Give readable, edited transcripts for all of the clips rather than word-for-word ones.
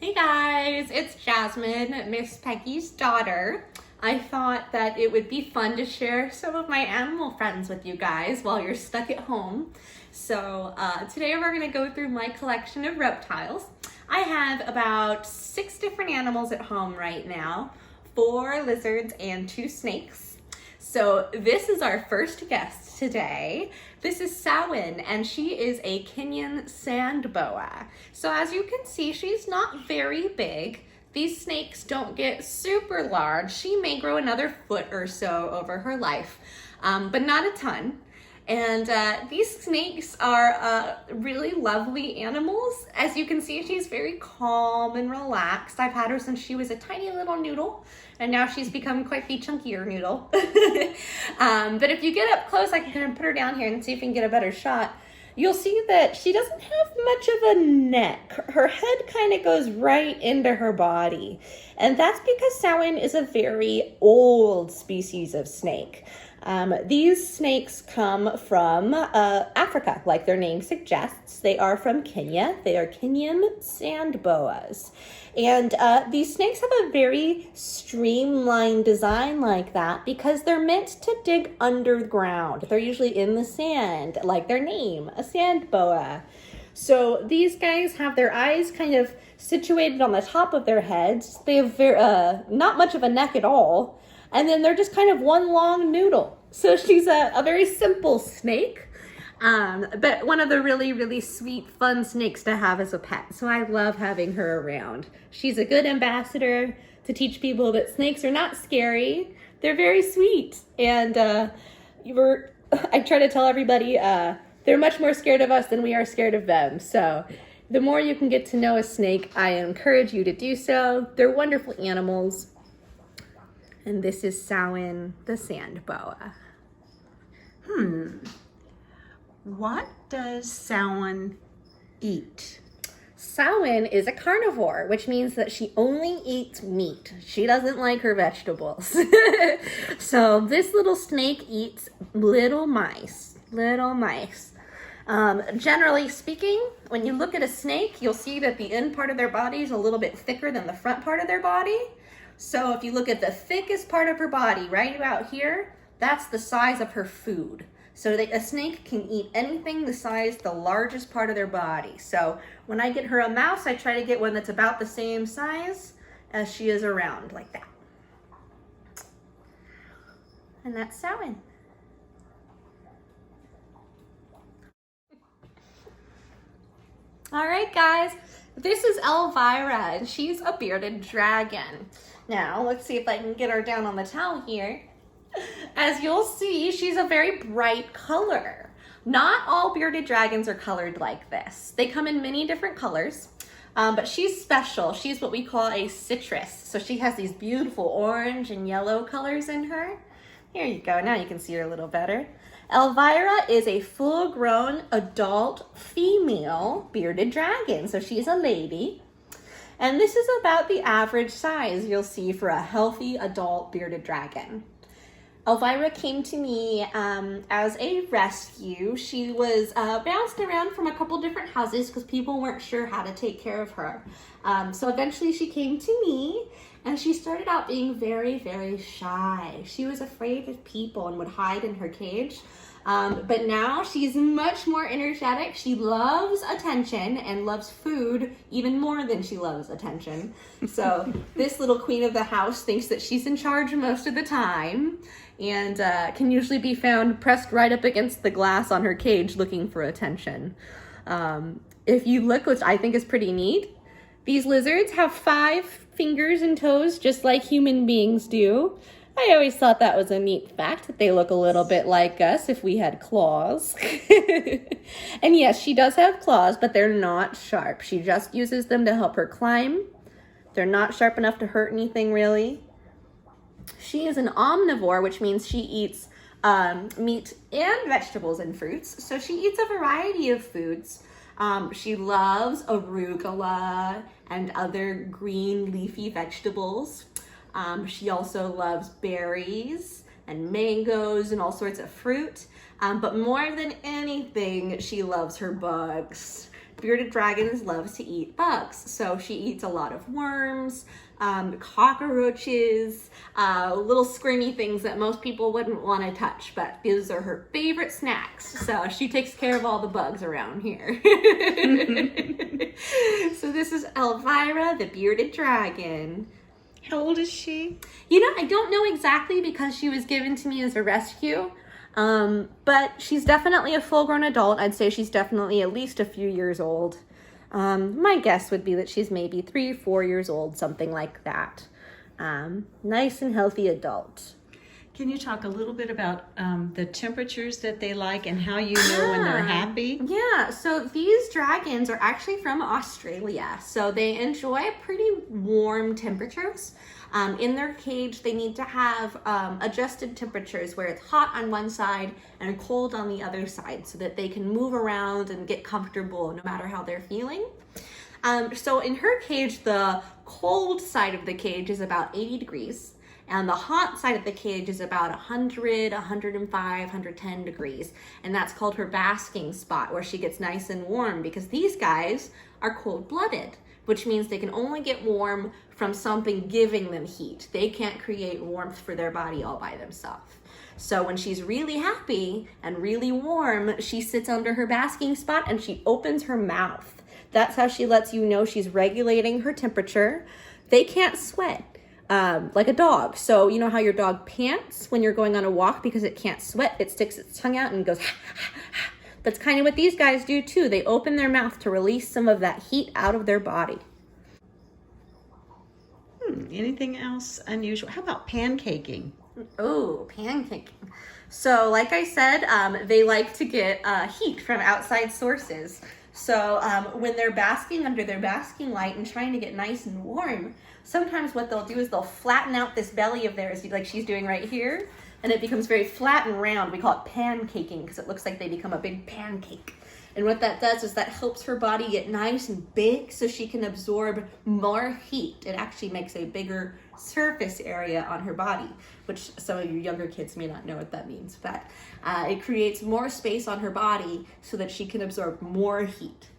Hey guys, it's Jasmine, Miss Peggy's daughter. I thought that it would be fun to share some of my animal friends with you guys while you're stuck at home. So today we're going to go through my collection of reptiles. I have about 6 different animals at home right now, 4 lizards and 2 snakes. So this is our first guest today. This is Samhain, and she is a Kenyan sand boa. So as you can see, she's not very big. These snakes don't get super large. She may grow another foot or so over her life, but not a ton. And these snakes are really lovely animals. As you can see, she's very calm and relaxed. I've had her since she was a tiny little noodle, and now she's become quite the chunkier noodle. But if you get up close, I can kind of put her down here and see if we can get a better shot. You'll see that she doesn't have much of a neck. Her head kind of goes right into her body. And that's because Samhain is a very old species of snake. These snakes come from Africa, like their name suggests. They are from Kenya. They are Kenyan sand boas. And these snakes have a very streamlined design like that because they're meant to dig underground. They're usually in the sand, like their name, a sand boa. So these guys have their eyes kind of situated on the top of their heads. They have not much of a neck at all. And then they're just kind of one long noodle. So she's a very simple snake, but one of the really, really sweet, fun snakes to have as a pet. So I love having her around. She's a good ambassador to teach people that snakes are not scary. They're very sweet. And I try to tell everybody they're much more scared of us than we are scared of them. So the more you can get to know a snake, I encourage you to do so. They're wonderful animals. And this is Samhain, the sand boa. What does Samhain eat? Samhain is a carnivore, which means that she only eats meat. She doesn't like her vegetables. So this little snake eats little mice. Generally speaking, when you look at a snake, you'll see that the end part of their body is a little bit thicker than the front part of their body. So if you look at the thickest part of her body, right about here, that's the size of her food. So that a snake can eat anything the largest part of their body. So when I get her a mouse, I try to get one that's about the same size as she is around, like that. And that's Samhain. All right, guys, this is Elvira, and she's a bearded dragon. Now, let's see if I can get her down on the towel here. As you'll see, she's a very bright color. Not all bearded dragons are colored like this. They come in many different colors, but she's special. She's what we call a citrus. So she has these beautiful orange and yellow colors in her. Here you go. Now you can see her a little better. Elvira is a full-grown adult female bearded dragon. So she's a lady. And this is about the average size you'll see for a healthy adult bearded dragon. Elvira came to me as a rescue. She was bounced around from a couple different houses because people weren't sure how to take care of her. So eventually she came to me, and she started out being very, very shy. She was afraid of people and would hide in her cage. But now she's much more energetic. She loves attention and loves food even more than she loves attention. So this little queen of the house thinks that she's in charge most of the time, and can usually be found pressed right up against the glass on her cage looking for attention. If you look, which I think is pretty neat, these lizards have 5 fingers and toes just like human beings do. I always thought that was a neat fact, that they look a little bit like us if we had claws. And yes, she does have claws, but they're not sharp. She just uses them to help her climb. They're not sharp enough to hurt anything, really. She is an omnivore, which means she eats meat and vegetables and fruits. So she eats a variety of foods. She loves arugula and other green leafy vegetables. She also loves berries and mangoes and all sorts of fruit. But more than anything, she loves her bugs. bearded dragons love to eat bugs. So she eats a lot of worms, cockroaches, little squirmy things that most people wouldn't want to touch, but those are her favorite snacks. So she takes care of all the bugs around here. So this is Elvira, the bearded dragon. How old is she? You know, I don't know exactly because she was given to me as a rescue. But she's definitely a full-grown adult. I'd say she's definitely at least a few years old. My guess would be that she's maybe 3 or 4 years old, something like that. Nice and healthy adult. Can you talk a little bit about the temperatures that they like and how you know when they're happy? Yeah, so these dragons are actually from Australia. So they enjoy pretty warm temperatures. In their cage, they need to have adjusted temperatures where it's hot on one side and cold on the other side so that they can move around and get comfortable no matter how they're feeling. So in her cage, the cold side of the cage is about 80 degrees. And the hot side of the cage is about 100, 105, 110 degrees. And that's called her basking spot, where she gets nice and warm, because these guys are cold-blooded, which means they can only get warm from something giving them heat. They can't create warmth for their body all by themselves. So when she's really happy and really warm, she sits under her basking spot and she opens her mouth. That's how she lets you know she's regulating her temperature. They can't sweat. Like a dog. So you know how your dog pants when you're going on a walk because it can't sweat? It sticks its tongue out and goes, That's kind of what these guys do too. They open their mouth to release some of that heat out of their body. Anything else unusual? How about pancaking? Oh, pancaking. So like I said, they like to get heat from outside sources. So when they're basking under their basking light and trying to get nice and warm, sometimes what they'll do is they'll flatten out this belly of theirs, like she's doing right here, and it becomes very flat and round. We call it pancaking because it looks like they become a big pancake. And what that does is that helps her body get nice and big so she can absorb more heat. It actually makes a bigger surface area on her body, which some of you younger kids may not know what that means, but it creates more space on her body so that she can absorb more heat.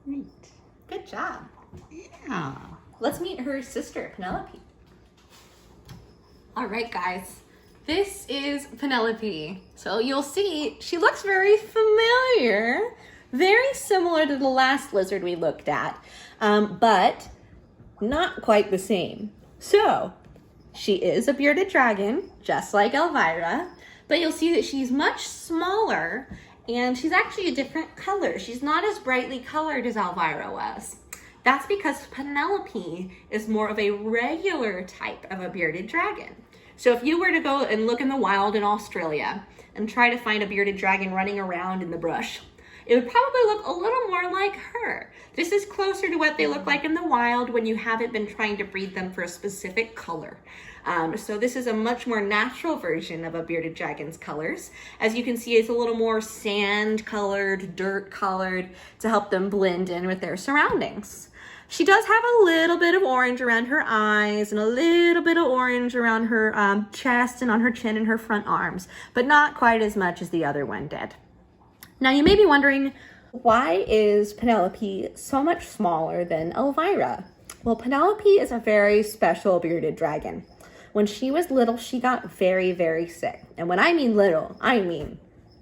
Neat. Good job. Yeah. Let's meet her sister, Penelope. All right, guys. This is Penelope. So you'll see she looks very familiar, very similar to the last lizard we looked at, but not quite the same. So she is a bearded dragon, just like Elvira, but you'll see that she's much smaller and she's actually a different color. She's not as brightly colored as Elvira was. That's because Penelope is more of a regular type of a bearded dragon. So if you were to go and look in the wild in Australia and try to find a bearded dragon running around in the brush, it would probably look a little more like her. This is closer to what they look like in the wild when you haven't been trying to breed them for a specific color. So this is a much more natural version of a bearded dragon's colors. As you can see, it's a little more sand colored, dirt colored to help them blend in with their surroundings. She does have a little bit of orange around her eyes and a little bit of orange around her chest and on her chin and her front arms, but not quite as much as the other one did. Now you may be wondering, why is Penelope so much smaller than Elvira? Well, Penelope is a very special bearded dragon. When she was little, she got very, very sick. And when I mean little, I mean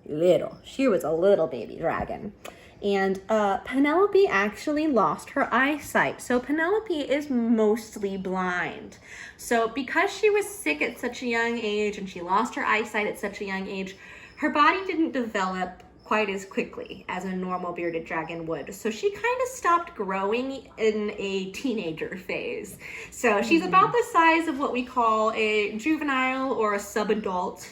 little. She was a little baby dragon. And Penelope actually lost her eyesight. So Penelope is mostly blind. So because she was sick at such a young age and she lost her eyesight at such a young age, her body didn't develop quite as quickly as a normal bearded dragon would. So she kind of stopped growing in a teenager phase. So she's about the size of what we call a juvenile or a subadult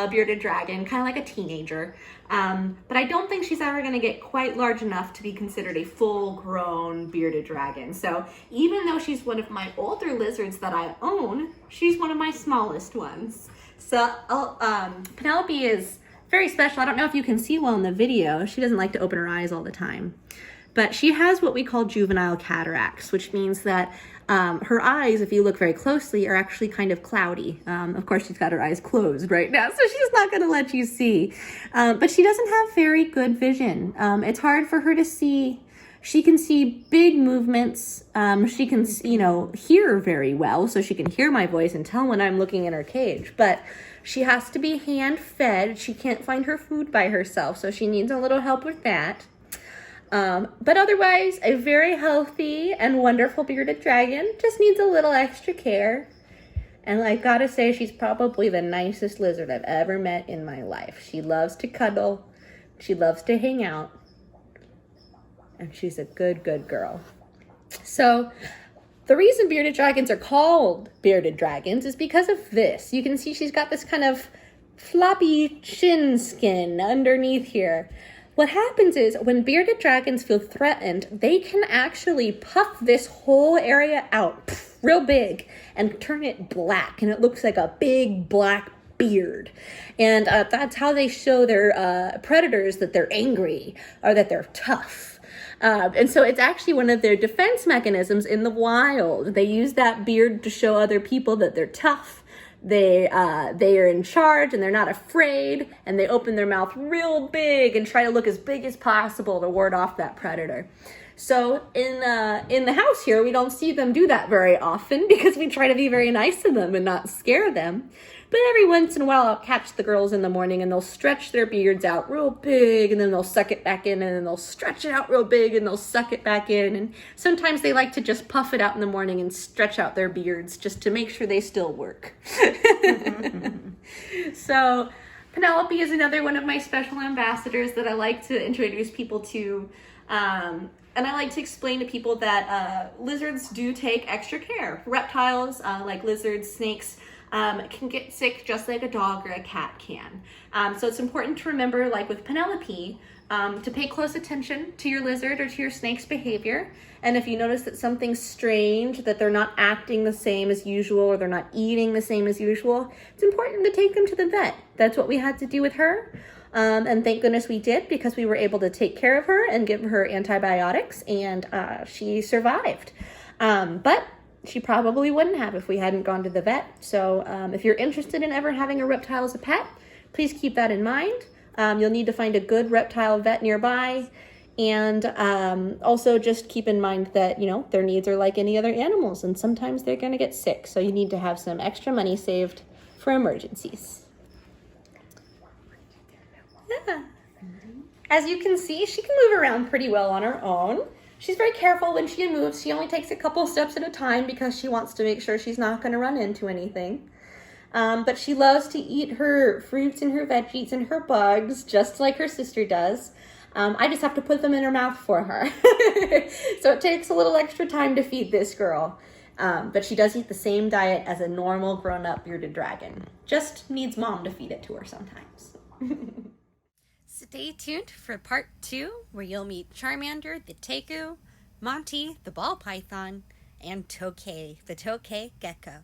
bearded dragon, kind of like a teenager. But I don't think she's ever going to get quite large enough to be considered a full-grown bearded dragon. So even though she's one of my older lizards that I own, she's one of my smallest ones. So Penelope is very special. I don't know if you can see well in the video. She doesn't like to open her eyes all the time. but she has what we call juvenile cataracts, which means that her eyes, if you look very closely, are actually kind of cloudy. Of course, she's got her eyes closed right now, so she's not going to let you see. But she doesn't have very good vision. It's hard for her to see. She can see big movements. She can, hear very well, so she can hear my voice and tell when I'm looking in her cage. But she has to be hand-fed. She can't find her food by herself, so she needs a little help with that. But otherwise, a very healthy and wonderful bearded dragon. Just needs a little extra care. And I gotta say, she's probably the nicest lizard I've ever met in my life. She loves to cuddle. She loves to hang out. And she's a good girl. So the reason bearded dragons are called bearded dragons is because of this. You can see she's got this kind of floppy chin skin underneath here. What happens is when bearded dragons feel threatened, they can actually puff this whole area out real big and turn it black, and it looks like a big black beard. And that's how they show their predators that they're angry or that they're tough. And so it's actually one of their defense mechanisms in the wild. They use that beard to show other people that they're tough. They are in charge and they're not afraid, and they open their mouth real big and try to look as big as possible to ward off that predator. So in the house here, we don't see them do that very often because we try to be very nice to them and not scare them. But every once in a while, I'll catch the girls in the morning and they'll stretch their beards out real big, and then they'll suck it back in, and then they'll stretch it out real big and they'll suck it back in. And sometimes they like to just puff it out in the morning and stretch out their beards just to make sure they still work. So Penelope is another one of my special ambassadors that I like to introduce people to. And I like to explain to people that lizards do take extra care. Reptiles, like lizards, snakes, can get sick just like a dog or a cat can. So it's important to remember, like with Penelope, to pay close attention to your lizard or to your snake's behavior. And if you notice that something's strange, that they're not acting the same as usual, or they're not eating the same as usual, it's important to take them to the vet. That's what we had to do with her. And thank goodness we did, because we were able to take care of her and give her antibiotics, and she survived. But she probably wouldn't have if we hadn't gone to the vet. So if you're interested in ever having a reptile as a pet, please keep that in mind. You'll need to find a good reptile vet nearby. And also just keep in mind that, their needs are like any other animals, and sometimes they're going to get sick. So you need to have some extra money saved for emergencies. Yeah. As you can see, she can move around pretty well on her own. She's very careful when she moves. She only takes a couple steps at a time because she wants to make sure she's not going to run into anything. But she loves to eat her fruits and her veggies and her bugs, just like her sister does. I just have to put them in her mouth for her. So it takes a little extra time to feed this girl. But she does eat the same diet as a normal grown-up bearded dragon. Just needs mom to feed it to her sometimes. Stay tuned for part 2, where you'll meet Charmander the Teku, Monty the ball python, and Tokay the Tokay gecko.